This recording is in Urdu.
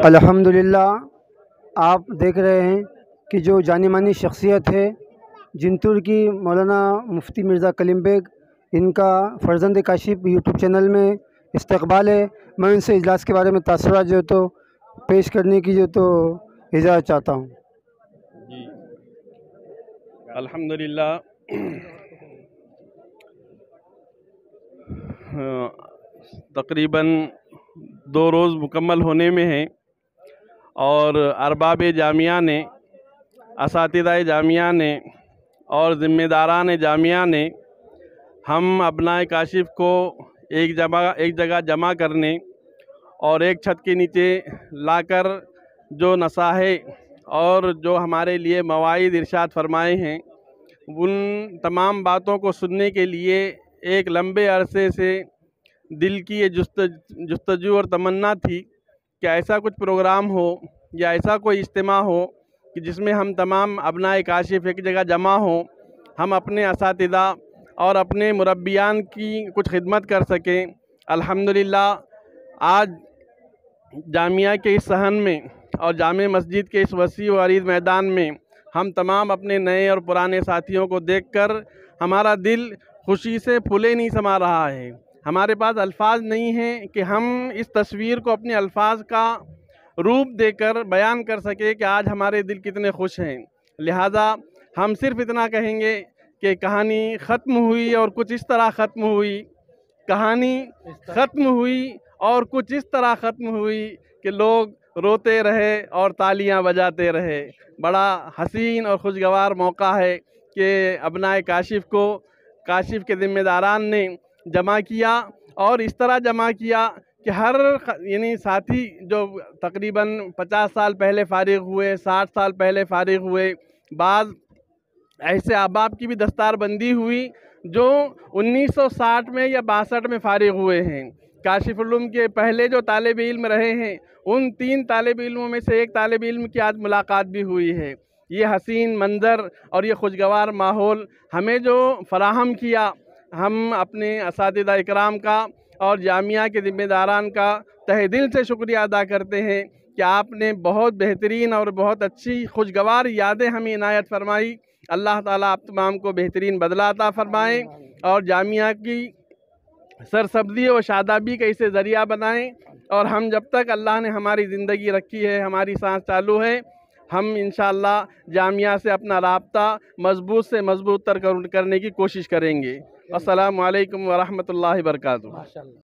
الحمدللہ آپ دیکھ رہے ہیں کہ جو جانی مانی شخصیت ہے جنتور کی مولانا مفتی مرزا کلیم بیگ، ان کا فرزند کاشف یوٹیوب چینل میں استقبال ہے۔ میں ان سے اجلاس کے بارے میں تاثرات جو تو پیش کرنے کی جو تو اجازت چاہتا ہوں۔ جی الحمدللہ تقریباً 2 روز مکمل ہونے میں ہیں، اور ارباب جامعہ نے، اساتذہ جامعہ نے اور ذمہ داران جامعہ نے ہم ابنائے کاشف کو ایک جگہ جمع کرنے اور ایک چھت کے نیچے لا کر جو نصائح اور جو ہمارے لیے مواعظ ارشاد فرمائے ہیں، ان تمام باتوں کو سننے کے لیے ایک لمبے عرصے سے دل کی یہ جستجو اور تمنا تھی کہ ایسا کچھ پروگرام ہو یا ایسا کوئی اجتماع ہو کہ جس میں ہم تمام ابنائے کاشف ایک جگہ جمع ہوں، ہم اپنے اساتذہ اور اپنے مربیان کی کچھ خدمت کر سکیں۔ الحمدللہ آج جامعہ کے اس صحن میں اور جامع مسجد کے اس وسیع و عریض میدان میں ہم تمام اپنے نئے اور پرانے ساتھیوں کو دیکھ کر ہمارا دل خوشی سے پھولے نہیں سما رہا ہے۔ ہمارے پاس الفاظ نہیں ہیں کہ ہم اس تصویر کو اپنے الفاظ کا روپ دے کر بیان کر سکے کہ آج ہمارے دل کتنے خوش ہیں۔ لہٰذا ہم صرف اتنا کہیں گے کہ کہانی ختم ہوئی اور کچھ اس طرح ختم ہوئی، کہانی ختم ہوئی اور کچھ اس طرح ختم ہوئی کہ لوگ روتے رہے اور تالیاں بجاتے رہے۔ بڑا حسین اور خوشگوار موقع ہے کہ ابنائے کاشف کو کاشف کے ذمہ داران نے جمع کیا، اور اس طرح جمع کیا کہ ہر ساتھی جو تقریباً 50 سال پہلے فارغ ہوئے، 60 سال پہلے فارغ ہوئے، بعض ایسے احباب کی بھی دستار بندی ہوئی جو 1960 میں یا 62 میں فارغ ہوئے ہیں۔ کاشف العلوم کے پہلے جو طالب علم رہے ہیں، ان 3 طالب علموں میں سے ایک طالب علم کی آج ملاقات بھی ہوئی ہے۔ یہ حسین منظر اور یہ خوشگوار ماحول ہمیں جو فراہم کیا، ہم اپنے اساتذہ اکرام کا اور جامعہ کے ذمہ داران کا تہ دل سے شکریہ ادا کرتے ہیں کہ آپ نے بہت بہترین اور بہت اچھی خوشگوار یادیں ہمیں عنایت فرمائی۔ اللہ تعالیٰ آپ تمام کو بہترین بدلہ عطا فرمائیں اور جامعہ کی سرسبزی و شادابی کا اسے ذریعہ بنائیں، اور ہم جب تک اللہ نے ہماری زندگی رکھی ہے، ہماری سانس چالو ہے، ہم انشاءاللہ جامعہ سے اپنا رابطہ مضبوط سے مضبوط تر کرنے کی کوشش کریں گے۔ السلام علیکم ورحمۃ اللہ وبرکاتہ۔